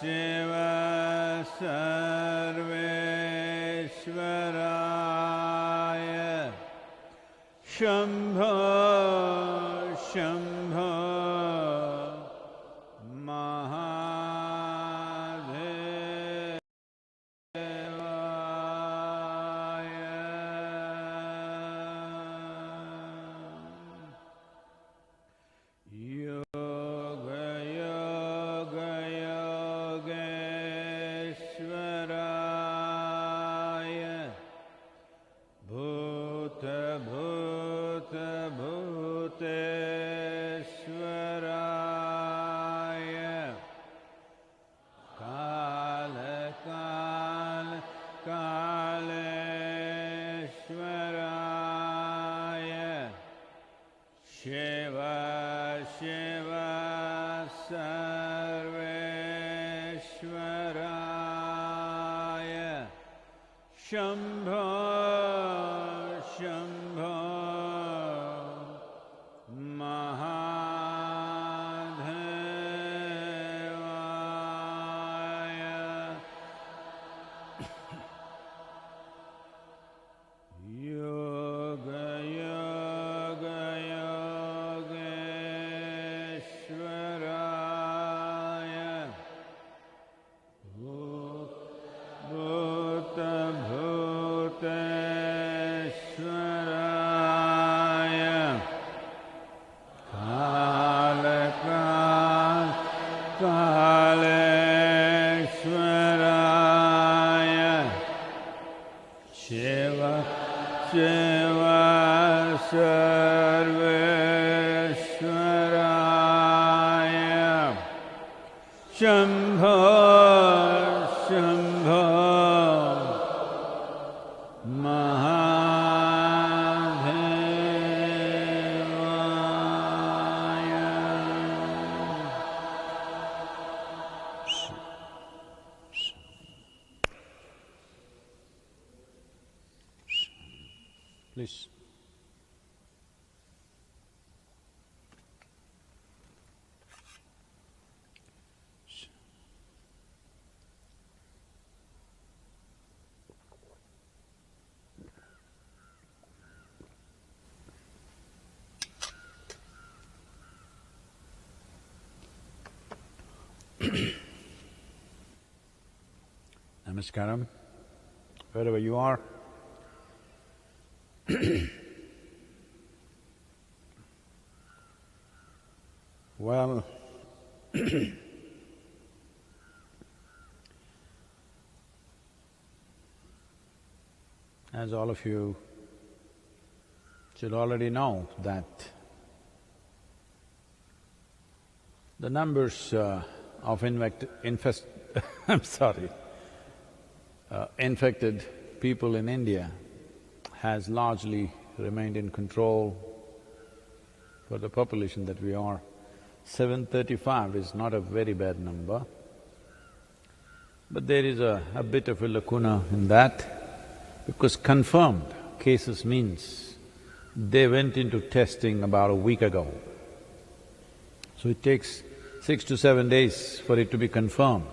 Shiva Sarveshwaraya Shambho Shambho Shiva Shiva Sarveshwaraya Shambho Shambho Mahadevaya Yoga Yoga Yogeshwaraya Bhuta Bhuteshwaraya Kala Kaleshwaraya Shiva Shiva Sarveshwaraya Shambho Shambho Mahadevaya. Please. Namaskaram, wherever you are. Well, as all of you should already know that the numbers of infected people in India has largely remained in control for the population that we are. 735 is not a very bad number, but there is a bit of a lacuna in that, because confirmed cases means they went into testing about a week ago. So it takes 6 to 7 days for it to be confirmed.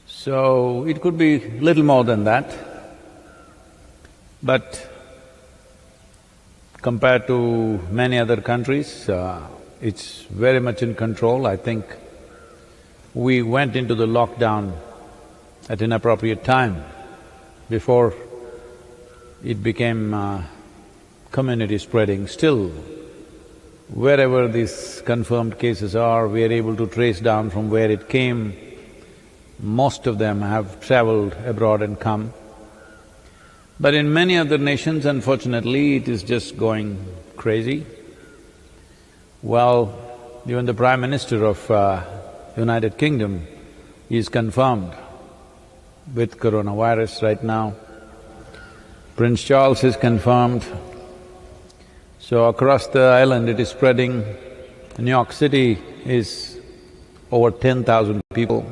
So it could be little more than that, but compared to many other countries, it's very much in control. I think we went into the lockdown at an appropriate time before it became community spreading. Still, wherever these confirmed cases are, we are able to trace down from where it came. Most of them have travelled abroad and come. But in many other nations, unfortunately, it is just going crazy. Well, even the Prime Minister of United Kingdom is confirmed with coronavirus right now. Prince Charles is confirmed. So across the island it is spreading. New York City is over 10,000 people.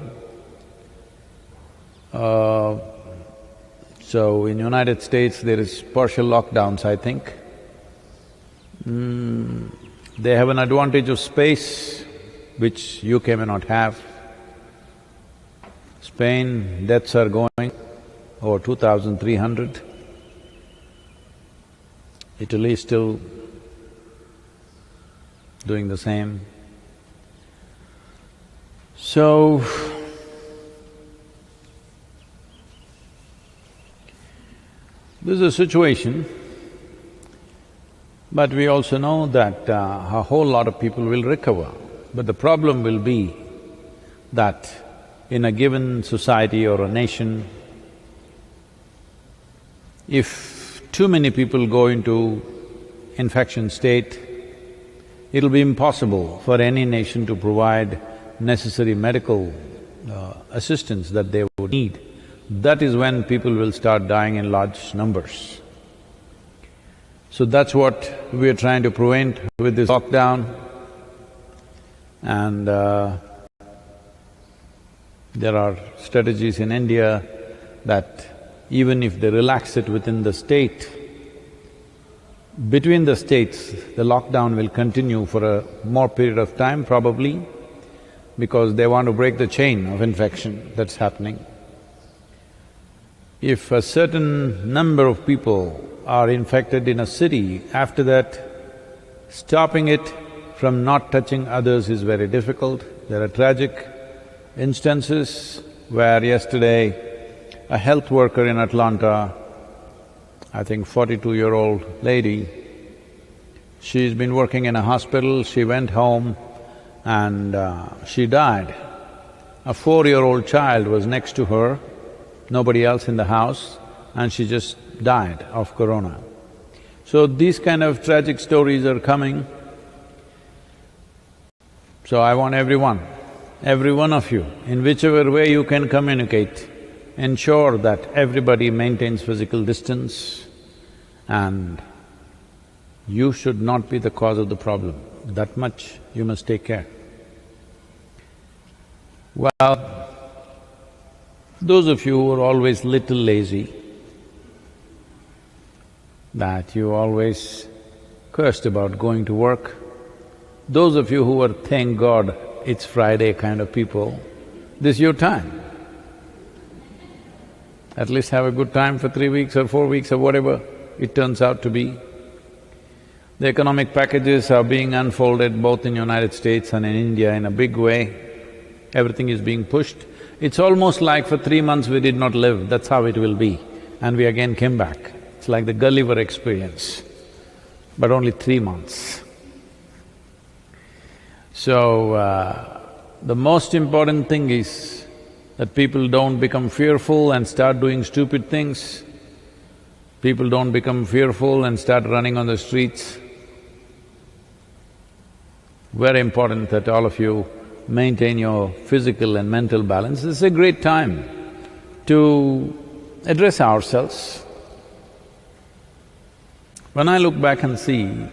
So in United States there is partial lockdowns, I think. They have an advantage of space which UK may not have. Spain, deaths are going over 2,300. Italy is still doing the same. So, this is a situation, but we also know that a whole lot of people will recover. But the problem will be that in a given society or a nation, if too many people go into infection state, it'll be impossible for any nation to provide necessary medical assistance that they would need. That is when people will start dying in large numbers. So that's what we are trying to prevent with this lockdown. And there are strategies in India that even if they relax it within the state, between the states, the lockdown will continue for a more period of time probably, because they want to break the chain of infection that's happening. If a certain number of people are infected in a city, after that, stopping it from not touching others is very difficult. There are tragic instances where yesterday a health worker in Atlanta, I think 42-year-old lady, she's been working in a hospital, she went home and she died. A 4-year-old child was next to her, nobody else in the house, and she just died of corona. So these kind of tragic stories are coming. So I want every one of you, in whichever way you can communicate, ensure that everybody maintains physical distance and you should not be the cause of the problem. That much you must take care. Well, those of you who are always little lazy, that you always cursed about going to work, those of you who are thank God it's Friday kind of people, this is your time. At least have a good time for 3 weeks or 4 weeks or whatever it turns out to be. The economic packages are being unfolded both in United States and in India in a big way. Everything is being pushed. It's almost like for 3 months we did not live, that's how it will be. And we again came back. It's like the Gulliver experience, but only 3 months. So, the most important thing is that people don't become fearful and start doing stupid things. People don't become fearful and start running on the streets. Very important that all of you maintain your physical and mental balance. This is a great time to address ourselves. When I look back and see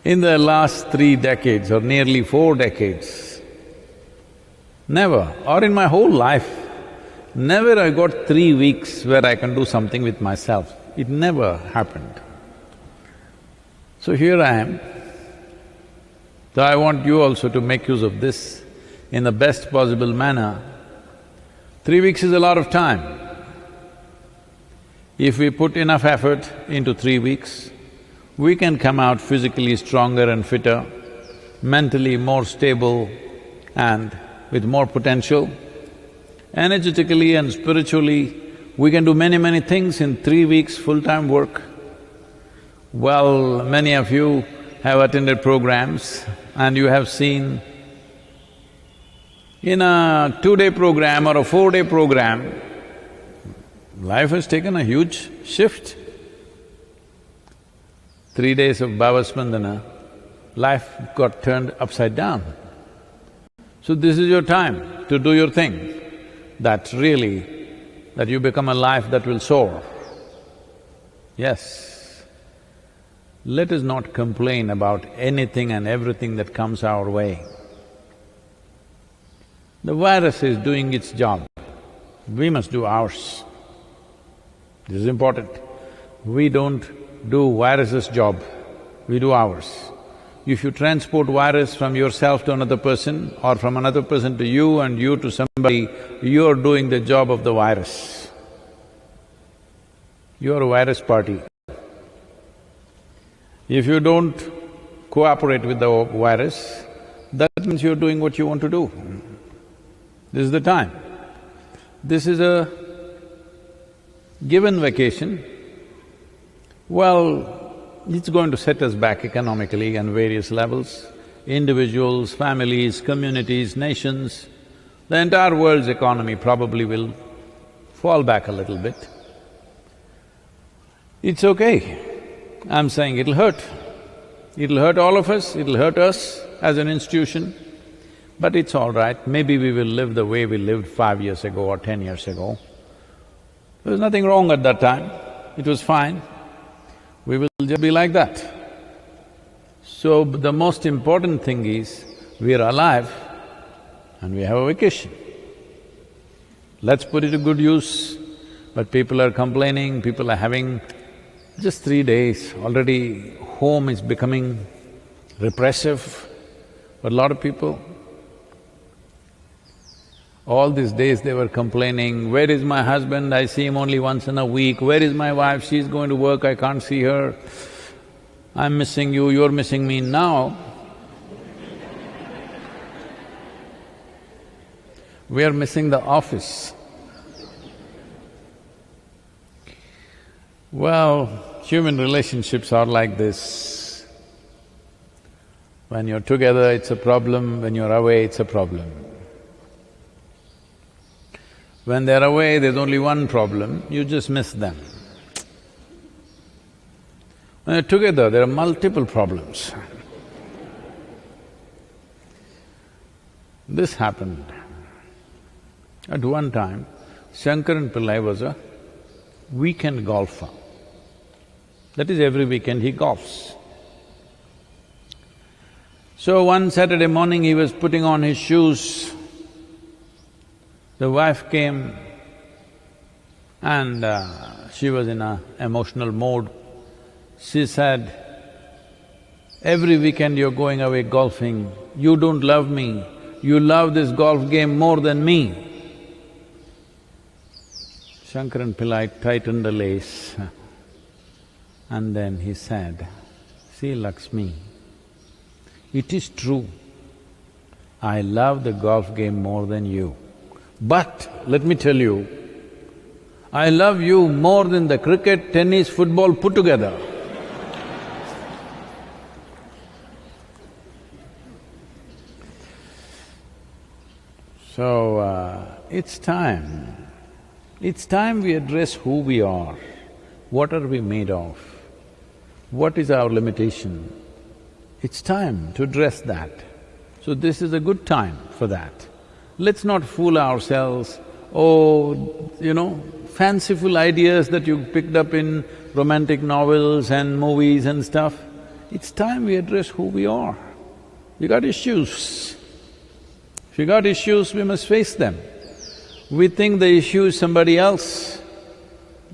in the last 3 decades or nearly 4 decades, never, or in my whole life, never I got 3 weeks where I can do something with myself. It never happened. So here I am. So I want you also to make use of this in the best possible manner. 3 weeks is a lot of time. If we put enough effort into 3 weeks, we can come out physically stronger and fitter, mentally more stable and with more potential. Energetically and spiritually, we can do many things in 3 weeks full-time work. Well, many of you have attended programs and you have seen in a 2-day program or a 4-day program, life has taken a huge shift. 3 days of Bhava-Spandana, life got turned upside down. So this is your time to do your thing, that you become a life that will soar. Yes. Let us not complain about anything and everything that comes our way. The virus is doing its job, we must do ours. This is important. We don't do virus's job, we do ours. If you transport virus from yourself to another person or from another person to you and you to somebody, you're doing the job of the virus. You're a virus party. If you don't cooperate with the virus, that means you're doing what you want to do. This is the time. This is a given vacation. Well, it's going to set us back economically on various levels. Individuals, families, communities, nations, the entire world's economy probably will fall back a little bit. It's okay. I'm saying it'll hurt. It'll hurt all of us, it'll hurt us as an institution, but it's all right. Maybe we will live the way we lived 5 years ago or 10 years ago. There was nothing wrong at that time, it was fine. We will just be like that. So, the most important thing is, we are alive and we have a vacation. Let's put it to good use. But people are complaining, people are having just 3 days, already home is becoming repressive for a lot of people. All these days they were complaining, where is my husband? I see him only once in a week. Where is my wife? She's going to work, I can't see her. I'm missing you, you're missing me. Now, we are missing the office. Well, human relationships are like this. When you're together, it's a problem, when you're away, it's a problem. When they're away, there's only one problem, you just miss them. When you're together, there are multiple problems. This happened. At one time, Shankaran Pillai was a weekend golfer. That is, every weekend he golfs. So one Saturday morning he was putting on his shoes. The wife came and she was in an emotional mode. She said, every weekend you're going away golfing, you don't love me, you love this golf game more than me. Shankaran Pillai tightened the lace and then he said, see Lakshmi, it is true, I love the golf game more than you. But let me tell you, I love you more than the cricket, tennis, football put together. So, it's time. It's time we address who we are, what are we made of, what is our limitation. It's time to address that. So this is a good time for that. Let's not fool ourselves, fanciful ideas that you picked up in romantic novels and movies and stuff. It's time we address who we are. We got issues. If we got issues, we must face them. We think the issue is somebody else.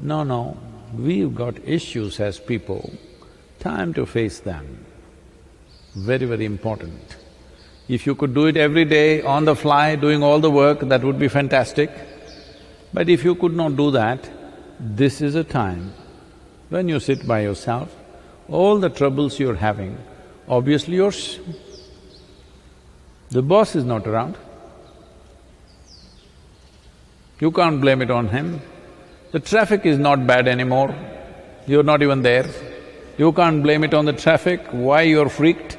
No, we've got issues as people, time to face them. Very, very important. If you could do it every day, on the fly, doing all the work, that would be fantastic. But if you could not do that, this is a time when you sit by yourself, all the troubles you're having, obviously yours. The boss is not around. You can't blame it on him. The traffic is not bad anymore, you're not even there. You can't blame it on the traffic, why you're freaked?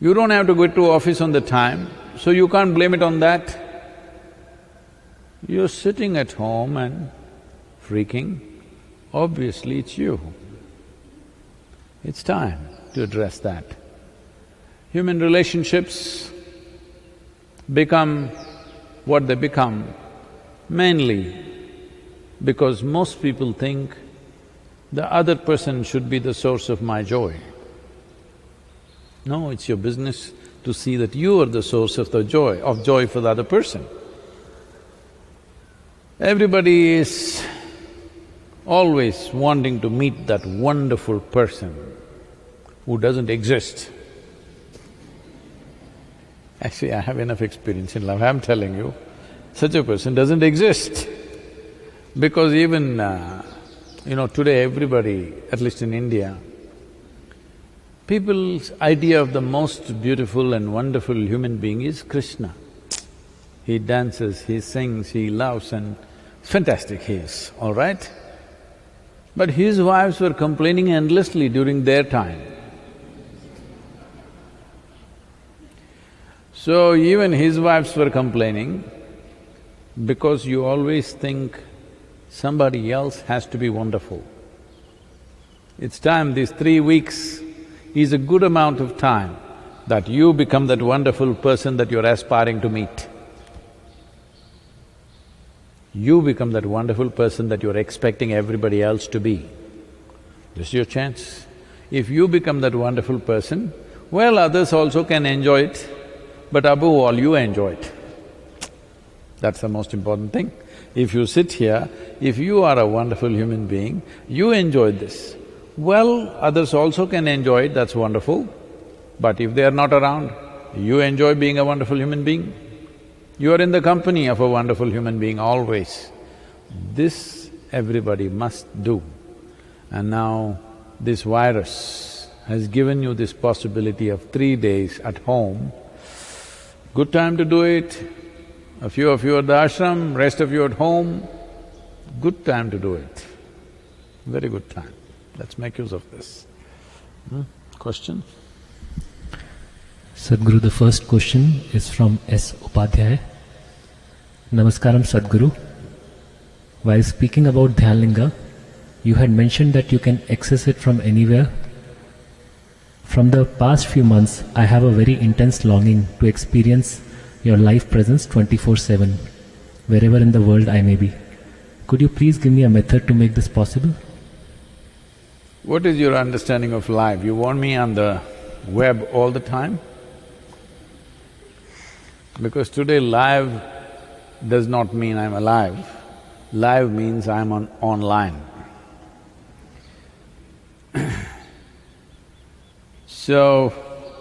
You don't have to go to office on the time, so you can't blame it on that. You're sitting at home and freaking, obviously it's you. It's time to address that. Human relationships become what they become mainly because most people think the other person should be the source of my joy. No, it's your business to see that you are the source of joy for the other person. Everybody is always wanting to meet that wonderful person who doesn't exist. Actually, I have enough experience in life, I'm telling you, such a person doesn't exist. Because even, today everybody, at least in India, people's idea of the most beautiful and wonderful human being is Krishna. He dances, he sings, he loves and fantastic he is, all right? But his wives were complaining endlessly during their time. So even his wives were complaining because you always think somebody else has to be wonderful. It's time, these 3 weeks is a good amount of time that you become that wonderful person that you're aspiring to meet. You become that wonderful person that you're expecting everybody else to be. This is your chance. If you become that wonderful person, well, others also can enjoy it, but above all, you enjoy it. That's the most important thing. If you sit here, if you are a wonderful human being, you enjoy this. Well, others also can enjoy it, that's wonderful. But if they are not around, you enjoy being a wonderful human being. You are in the company of a wonderful human being always. This everybody must do. And now this virus has given you this possibility of 3 days at home. Good time to do it. A few of you at the ashram, rest of you at home. Good time to do it. Very good time. Let's make use of this. Question? Sadhguru, the first question is from S. Upadhyay. Namaskaram, Sadhguru. While speaking about Dhyanlinga, you had mentioned that you can access it from anywhere. From the past few months, I have a very intense longing to experience your life presence 24/7, wherever in the world I may be. Could you please give me a method to make this possible? What is your understanding of live? You want me on the web all the time? Because today live does not mean I'm alive. Live means I'm online. So,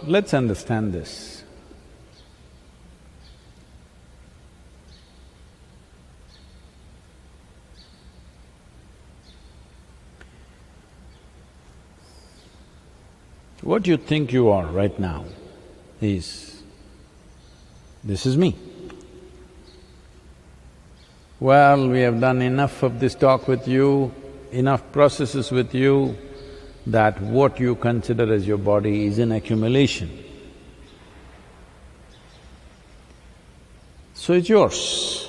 let's understand this. What you think you are right now is, this is me. Well, we have done enough of this talk with you, enough processes with you, that what you consider as your body is an accumulation. So it's yours,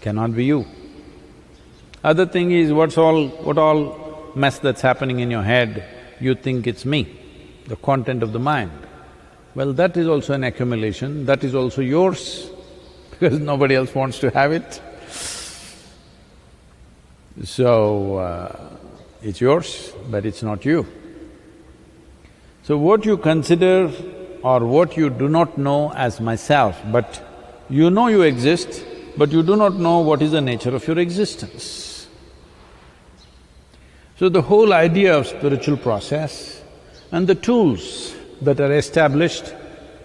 cannot be you. Other thing is, what all mess that's happening in your head, you think it's me, the content of the mind. Well, that is also an accumulation, that is also yours, because nobody else wants to have it. So, it's yours, but it's not you. So what you consider or what you do not know as myself, but you know you exist, but you do not know what is the nature of your existence. So the whole idea of spiritual process and the tools that are established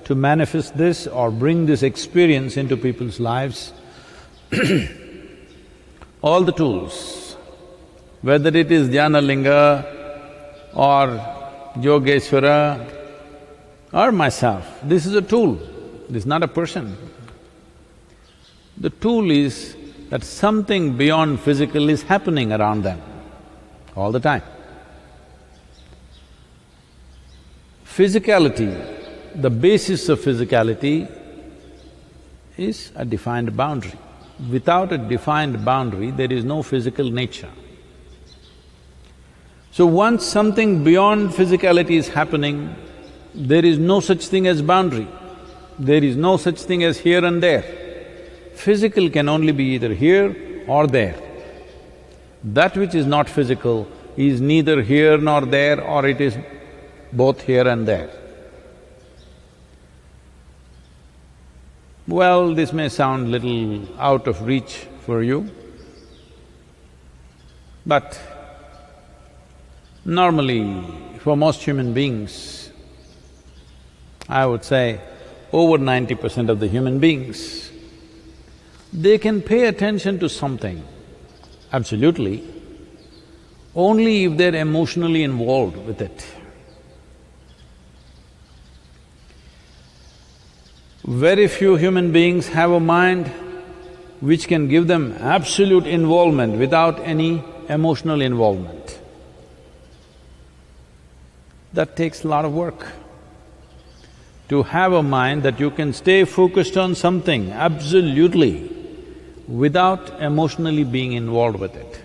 to manifest this or bring this experience into people's lives, all the tools, whether it is Dhyanalinga or Yogeshwara or myself, this is a tool, this is not a person. The tool is that something beyond physical is happening around them all the time. Physicality, the basis of physicality is a defined boundary. Without a defined boundary, there is no physical nature. So once something beyond physicality is happening, there is no such thing as boundary, there is no such thing as here and there. Physical can only be either here or there. That which is not physical is neither here nor there, or it is both here and there. Well, this may sound little out of reach for you, but normally, for most human beings, I would say, over 90% of the human beings, they can pay attention to something, absolutely, only if they're emotionally involved with it. Very few human beings have a mind which can give them absolute involvement without any emotional involvement. That takes a lot of work. To have a mind that you can stay focused on something absolutely without emotionally being involved with it.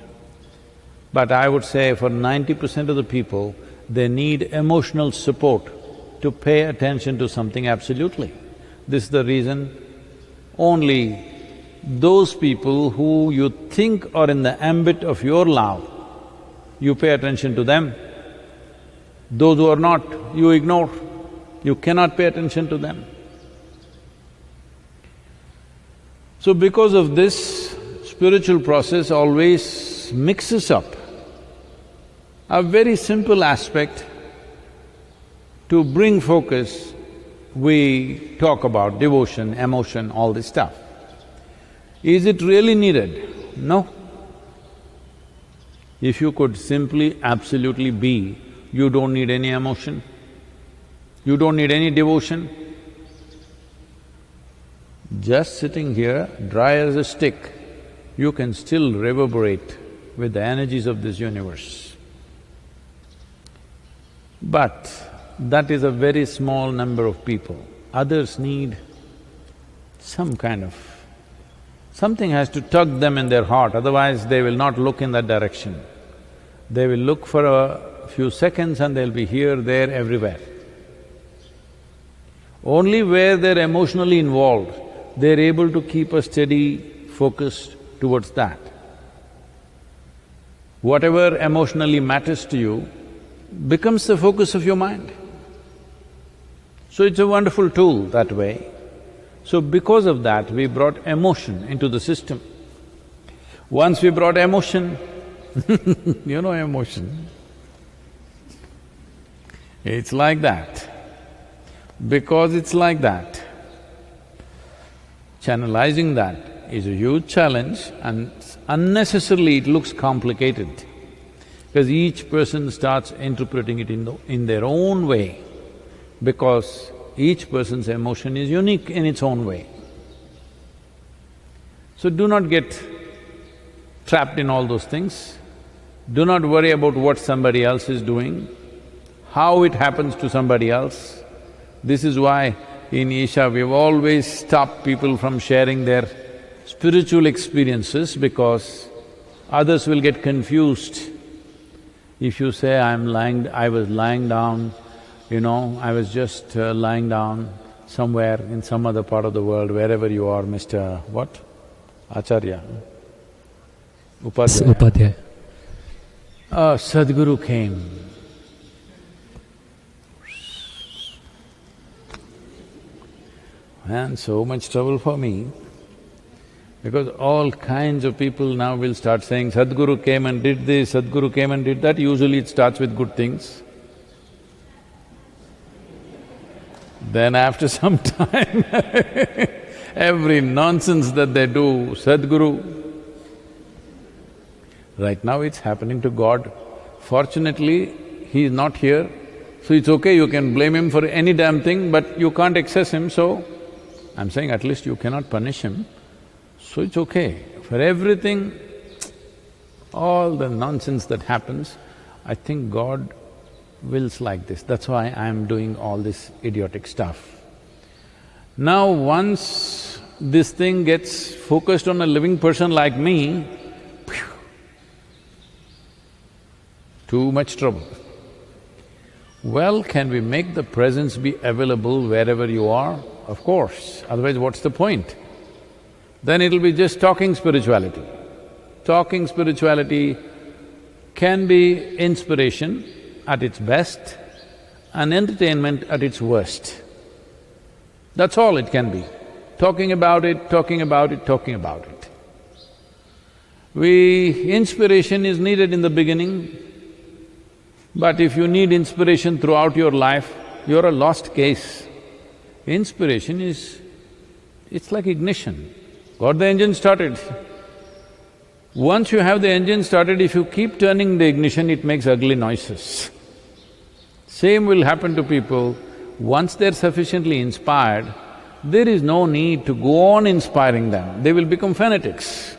But I would say for 90% of the people, they need emotional support to pay attention to something absolutely. This is the reason only those people who you think are in the ambit of your love, you pay attention to them. Those who are not, you ignore. You cannot pay attention to them. So because of this, spiritual process always mixes up a very simple aspect to bring focus. We talk about devotion, emotion, all this stuff. Is it really needed? No. If you could simply, absolutely be, you don't need any emotion, you don't need any devotion. Just sitting here, dry as a stick, you can still reverberate with the energies of this universe. But that is a very small number of people. Others need some kind of… something has to tug them in their heart, otherwise they will not look in that direction. They will look for a few seconds and they'll be here, there, everywhere. Only where they're emotionally involved, they're able to keep a steady focus towards that. Whatever emotionally matters to you becomes the focus of your mind. So it's a wonderful tool that way. So because of that, we brought emotion into the system. Once we brought emotion, you know emotion. It's like that. Because it's like that, channelizing that is a huge challenge and unnecessarily it looks complicated because each person starts interpreting it in their own way because each person's emotion is unique in its own way. So do not get trapped in all those things. Do not worry about what somebody else is doing, how it happens to somebody else. This is why in Isha we've always stopped people from sharing their spiritual experiences because others will get confused. If you say, I was lying down, I was just lying down somewhere in some other part of the world, wherever you are, Mr. what? Acharya? Upadhyaya. Upadhyaya. Sadhguru came. And so much trouble for me, because all kinds of people now will start saying, Sadhguru came and did this, Sadhguru came and did that. Usually it starts with good things. Then after some time, every nonsense that they do, Sadhguru. Right now it's happening to God. Fortunately, he is not here, so it's okay, you can blame him for any damn thing, but you can't access him, so I'm saying at least you cannot punish him, so it's okay. For everything, all the nonsense that happens, I think God wills like this. That's why I'm doing all this idiotic stuff. Now once this thing gets focused on a living person like me, phew, too much trouble. Well, can we make the presence be available wherever you are? Of course, otherwise what's the point? Then it'll be just talking spirituality. Talking spirituality can be inspiration at its best and entertainment at its worst. That's all it can be. Talking about it, talking about it, talking about it. Inspiration is needed in the beginning, but if you need inspiration throughout your life, you're a lost case. Inspiration is… it's like ignition. Got the engine started. Once you have the engine started, if you keep turning the ignition, it makes ugly noises. Same will happen to people. Once they're sufficiently inspired, there is no need to go on inspiring them, they will become fanatics.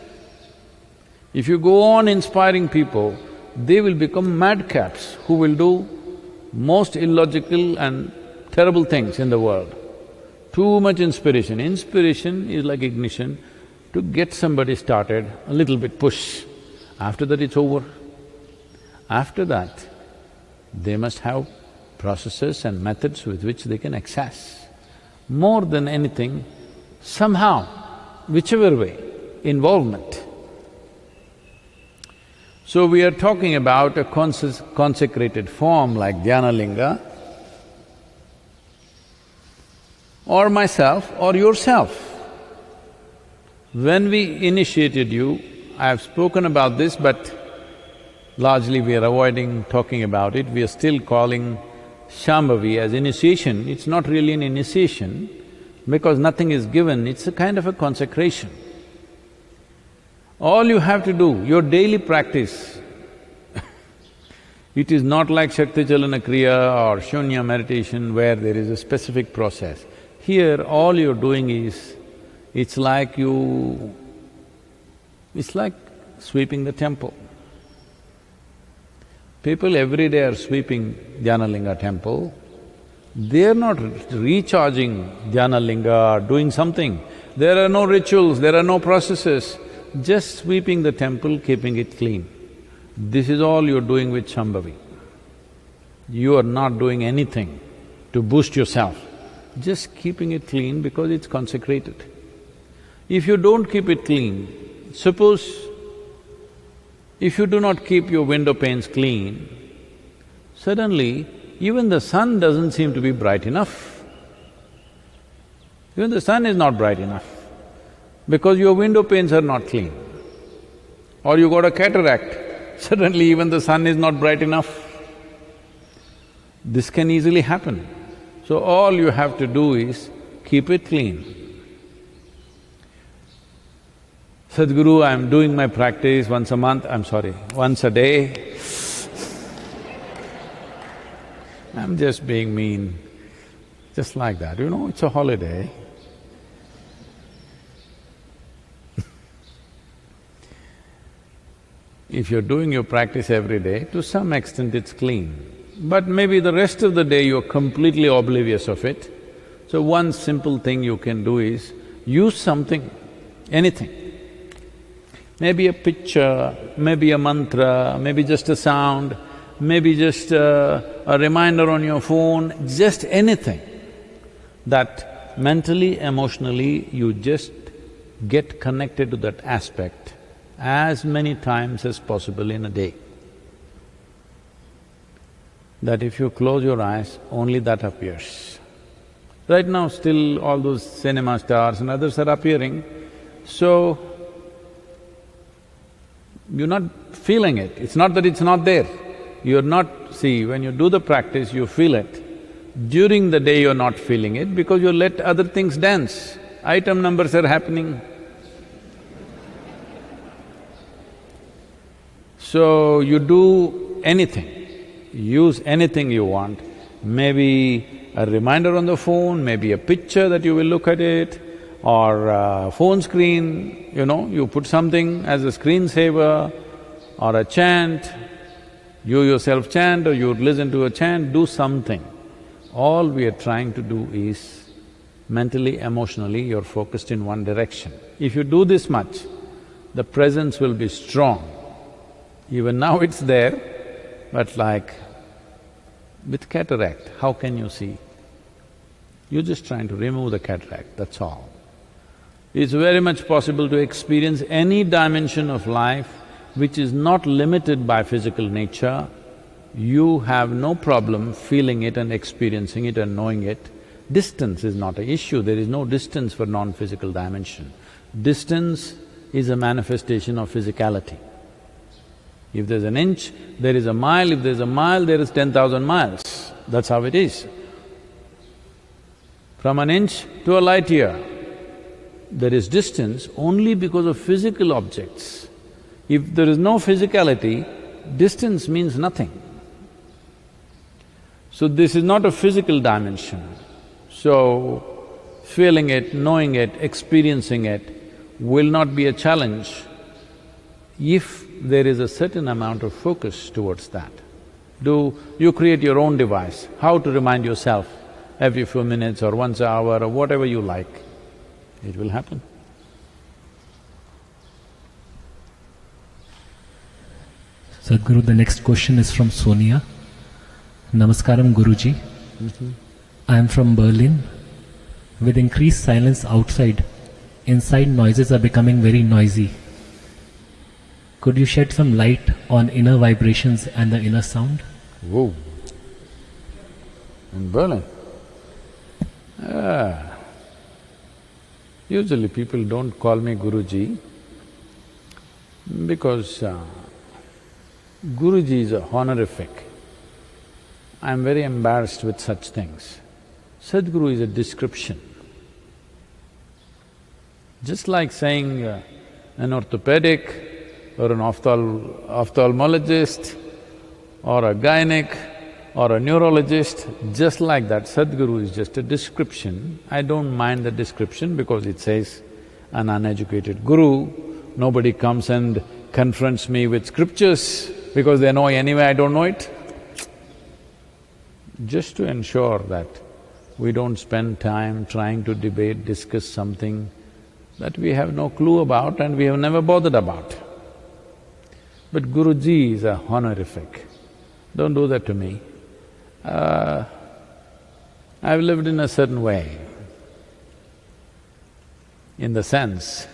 If you go on inspiring people, they will become madcaps who will do most illogical and terrible things in the world. Too much inspiration. Inspiration is like ignition to get somebody started, a little bit push. After that it's over. After that, they must have processes and methods with which they can access. More than anything, somehow, whichever way, involvement. So we are talking about a consecrated form like Dhyana Linga, or myself or yourself. When we initiated you, I have spoken about this, but largely we are avoiding talking about it. We are still calling Shambhavi as initiation. It's not really an initiation because nothing is given, it's a kind of a consecration. All you have to do, your daily practice, it is not like Shakti Chalana Kriya or Shunya meditation where there is a specific process. Here, all you're doing is, it's like sweeping the temple. People every day are sweeping Dhyana Linga temple. They're not recharging Dhyana Linga or doing something. There are no rituals, there are no processes, just sweeping the temple, keeping it clean. This is all you're doing with Shambhavi. You are not doing anything to boost yourself, just keeping it clean because it's consecrated. If you don't keep it clean, suppose if you do not keep your window panes clean, suddenly even the sun doesn't seem to be bright enough. Even the sun is not bright enough because your window panes are not clean. Or you got a cataract, suddenly even the sun is not bright enough. This can easily happen. So all you have to do is keep it clean. Sadhguru, I'm doing my practice once a month, once a day. I'm just being mean, just like that, it's a holiday. If you're doing your practice every day, to some extent it's clean. But maybe the rest of the day you're completely oblivious of it. So one simple thing you can do is use something, anything. Maybe a picture, maybe a mantra, maybe just a sound, maybe just a reminder on your phone, just anything that mentally, emotionally you just get connected to that aspect as many times as possible in a day. That if you close your eyes, only that appears. Right now still all those cinema stars and others are appearing, so you're not feeling it. It's not that it's not there. You're not… see, when you do the practice, you feel it. During the day, you're not feeling it because you let other things dance. Item numbers are happening. So, you do anything, use anything you want, maybe a reminder on the phone, maybe a picture that you will look at it, or a phone screen, you put something as a screensaver, or a chant, you yourself chant or you listen to a chant, do something. All we are trying to do is mentally, emotionally, you're focused in one direction. If you do this much, the presence will be strong. Even now it's there, but like with cataract, how can you see? You're just trying to remove the cataract, that's all. It's very much possible to experience any dimension of life which is not limited by physical nature. You have no problem feeling it and experiencing it and knowing it. Distance is not an issue, there is no distance for non-physical dimension. Distance is a manifestation of physicality. If there's an inch, there is a mile, if there's a mile, there is 10,000 miles. That's how it is. From an inch to a light year, there is distance only because of physical objects. If there is no physicality, distance means nothing. So this is not a physical dimension. So, feeling it, knowing it, experiencing it will not be a challenge if there is a certain amount of focus towards that. You create your own device, how to remind yourself every few minutes or once an hour or whatever you like, it will happen. Sadhguru, the next question is from Sonia. Namaskaram Guruji. I am from Berlin. With increased silence outside, inside noises are becoming very noisy. Could you shed some light on inner vibrations and the inner sound? Whoa! In Berlin? Usually people don't call me Guruji because Guruji is a honorific. I'm very embarrassed with such things. Sadhguru is a description. Just like saying an orthopedic or an ophthalmologist or a gynec or a neurologist, just like that, Sadhguru is just a description. I don't mind the description because it says an uneducated guru, nobody comes and confronts me with scriptures because they know anyway I don't know it. Just to ensure that we don't spend time trying to debate, discuss something that we have no clue about and we have never bothered about. But Guruji is a honorific. Don't do that to me. I've lived in a certain way, in the sense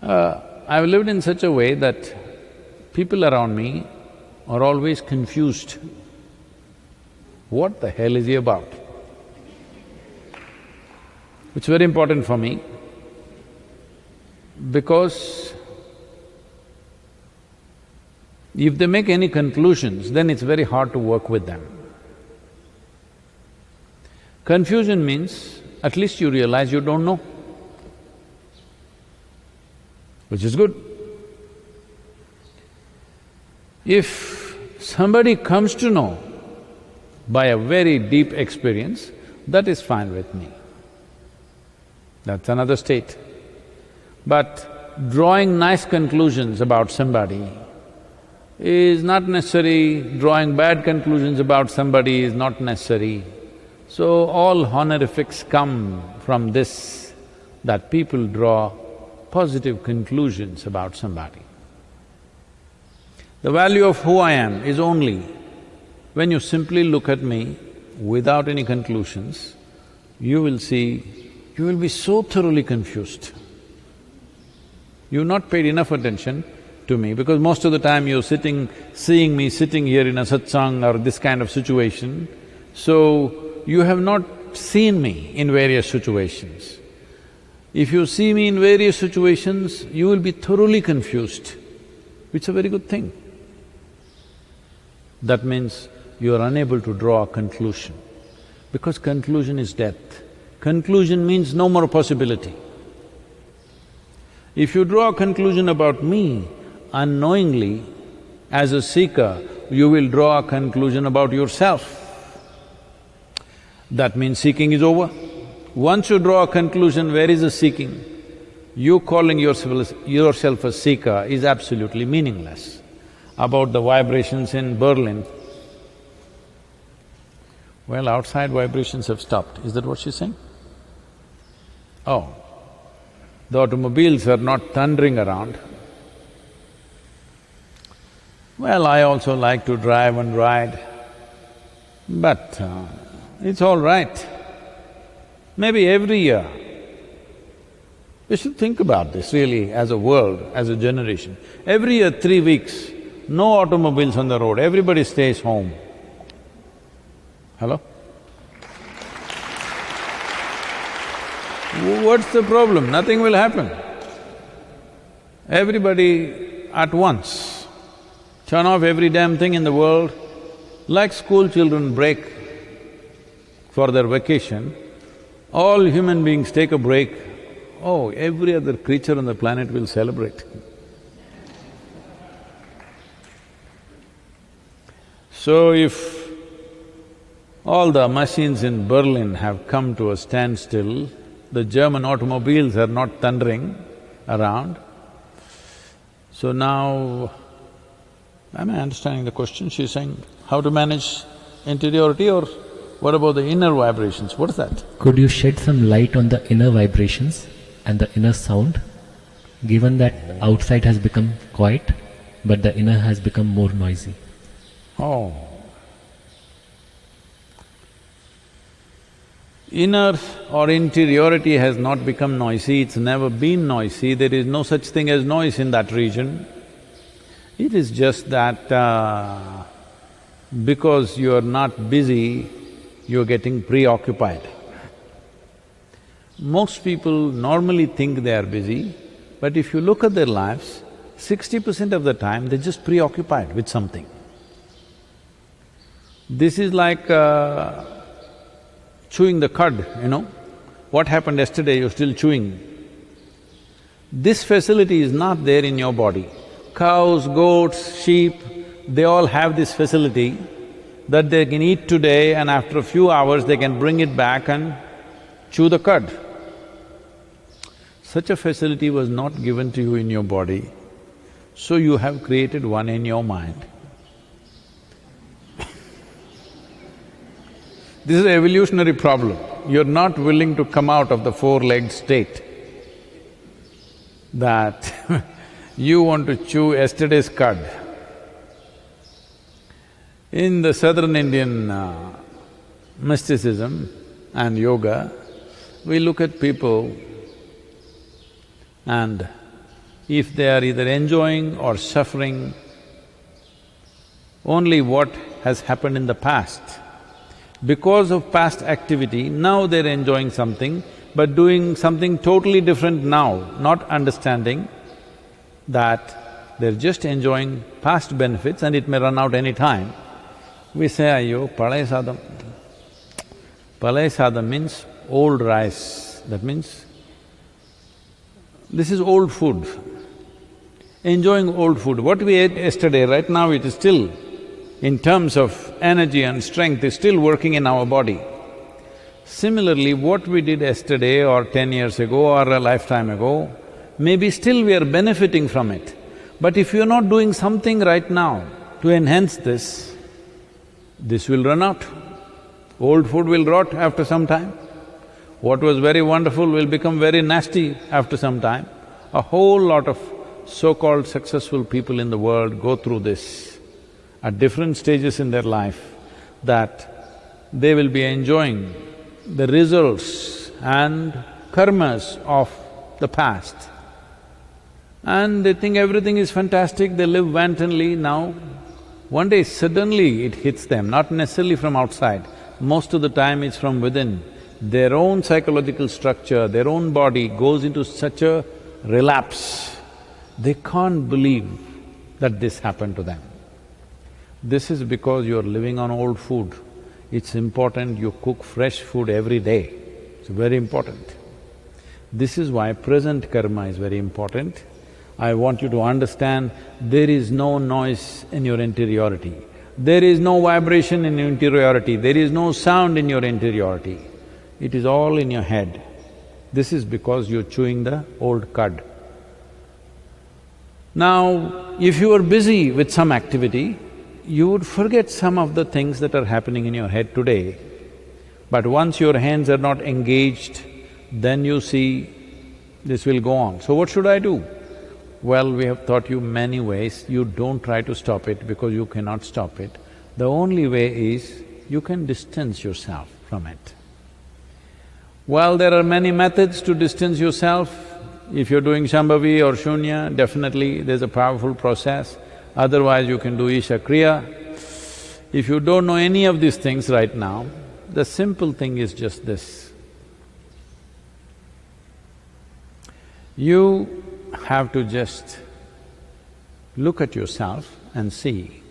I've lived in such a way that people around me are always confused. What the hell is he about? It's very important for me because if they make any conclusions, then it's very hard to work with them. Confusion means at least you realize you don't know, which is good. If somebody comes to know by a very deep experience, that is fine with me. That's another state. But drawing nice conclusions about somebody is not necessary, drawing bad conclusions about somebody is not necessary. So all honorifics come from this, that people draw positive conclusions about somebody. The value of who I am is only when you simply look at me without any conclusions, you will see, you will be so thoroughly confused. You've not paid enough attention to me because most of the time you're seeing me sitting here in a satsang or this kind of situation, so you have not seen me in various situations. If you see me in various situations, you will be thoroughly confused, which is a very good thing. That means you are unable to draw a conclusion, because conclusion is death. Conclusion means no more possibility. If you draw a conclusion about me, unknowingly, as a seeker, you will draw a conclusion about yourself. That means seeking is over. Once you draw a conclusion, where is the seeking? You calling yourself a seeker is absolutely meaningless. About the vibrations in Berlin, well, outside vibrations have stopped, is that what she's saying? Oh, the automobiles are not thundering around. Well, I also like to drive and ride, but it's all right. Maybe every year, we should think about this really as a world, as a generation. Every year, 3 weeks, no automobiles on the road, everybody stays home. Hello? What's the problem? Nothing will happen. Everybody at once turn off every damn thing in the world, like school children break for their vacation, all human beings take a break, oh, every other creature on the planet will celebrate. So if all the machines in Berlin have come to a standstill, the German automobiles are not thundering around, so now… Am I understanding the question? She's saying, how to manage interiority, or what about the inner vibrations? What is that? Could you shed some light on the inner vibrations and the inner sound, given that outside has become quiet, but the inner has become more noisy? Oh. Inner or interiority has not become noisy, it's never been noisy, there is no such thing as noise in that region. It is just that because you are not busy, you're getting preoccupied. Most people normally think they are busy, but if you look at their lives, 60% of the time they're just preoccupied with something. This is like chewing the cud, you know. What happened yesterday, you're still chewing. This facility is not there in your body. Cows, goats, sheep, they all have this facility that they can eat today and after a few hours they can bring it back and chew the cud. Such a facility was not given to you in your body, so you have created one in your mind. This is an evolutionary problem. You're not willing to come out of the four-legged state that you want to chew yesterday's cud. In the southern Indian mysticism and yoga, we look at people and if they are either enjoying or suffering only what has happened in the past. Because of past activity, now they're enjoying something, but doing something totally different now, not understanding that they're just enjoying past benefits and it may run out any time. We say, ayyo, palay sadam. Palay sadam means old rice, that means this is old food. Enjoying old food. What we ate yesterday, right now it is still, in terms of energy and strength, is still working in our body. Similarly, what we did yesterday or 10 years ago or a lifetime ago, maybe still we are benefiting from it. But if you're not doing something right now to enhance this will run out. Old food will rot after some time. What was very wonderful will become very nasty after some time. A whole lot of so-called successful people in the world go through this at different stages in their life, that they will be enjoying the results and karmas of the past. And they think everything is fantastic, they live wantonly now. One day suddenly it hits them, not necessarily from outside, most of the time it's from within. Their own psychological structure, their own body goes into such a relapse, they can't believe that this happened to them. This is because you're living on old food. It's important you cook fresh food every day, it's very important. This is why present karma is very important. I want you to understand, there is no noise in your interiority, there is no vibration in your interiority, there is no sound in your interiority. It is all in your head. This is because you're chewing the old cud. Now, if you are busy with some activity, you would forget some of the things that are happening in your head today. But once your hands are not engaged, then you see this will go on. So what should I do? Well, we have taught you many ways. You don't try to stop it because you cannot stop it. The only way is you can distance yourself from it. Well, there are many methods to distance yourself. If you're doing Shambhavi or Shunya, definitely there's a powerful process. Otherwise, you can do Isha Kriya. If you don't know any of these things right now, the simple thing is just this. You have to just look at yourself and see.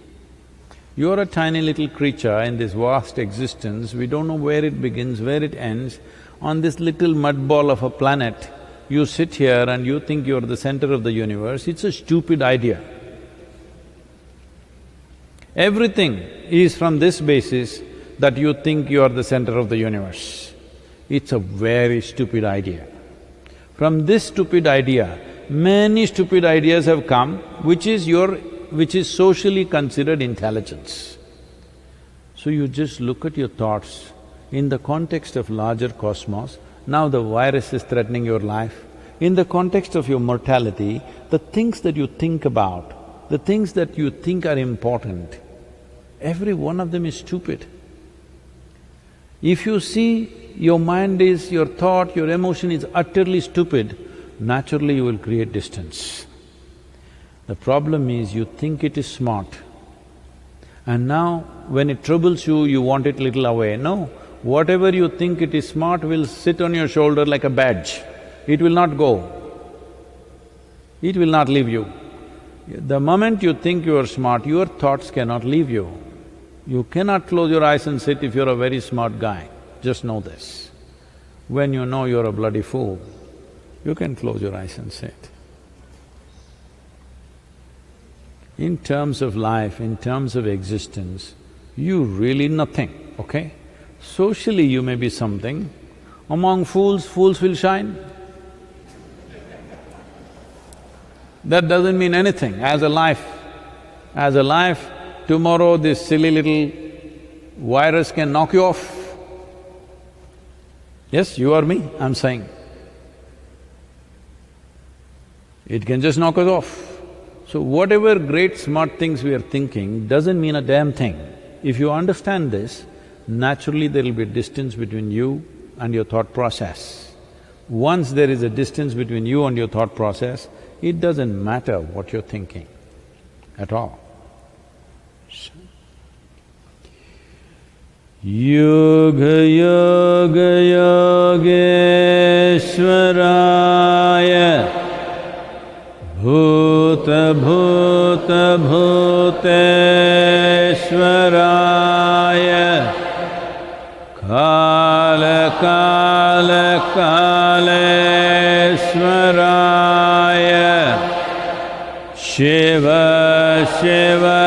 You're a tiny little creature in this vast existence, we don't know where it begins, where it ends. On this little mud ball of a planet, you sit here and you think you're the center of the universe, it's a stupid idea. Everything is from this basis that you think you are the center of the universe. It's a very stupid idea. From this stupid idea, many stupid ideas have come, which is socially considered intelligence. So you just look at your thoughts in the context of larger cosmos. Now the virus is threatening your life. In the context of your mortality, the things that you think about, the things that you think are important, every one of them is stupid. If you see your mind is, your thought, your emotion is utterly stupid, naturally you will create distance. The problem is you think it is smart, and now when it troubles you, you want it little away. No, whatever you think it is smart will sit on your shoulder like a badge. It will not go. It will not leave you. The moment you think you are smart, your thoughts cannot leave you. You cannot close your eyes and sit if you're a very smart guy. Just know this. When you know you're a bloody fool, you can close your eyes and sit. In terms of life, in terms of existence, you really nothing, okay? Socially you may be something, among fools, fools will shine. That doesn't mean anything. As a life, tomorrow this silly little virus can knock you off. Yes, you or me, I'm saying. It can just knock us off. So whatever great smart things we are thinking doesn't mean a damn thing. If you understand this, naturally there will be a distance between you and your thought process. Once there is a distance between you and your thought process, it doesn't matter what you're thinking at all. Yoga yoga yogeshwaraya bhuta bhuta bhuteshwaraya kala kala kaleshwaraya Shiva Shiva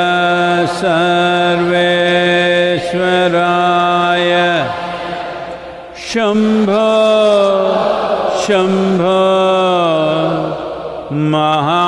Sarveshwaraya Shambho Shambho Maha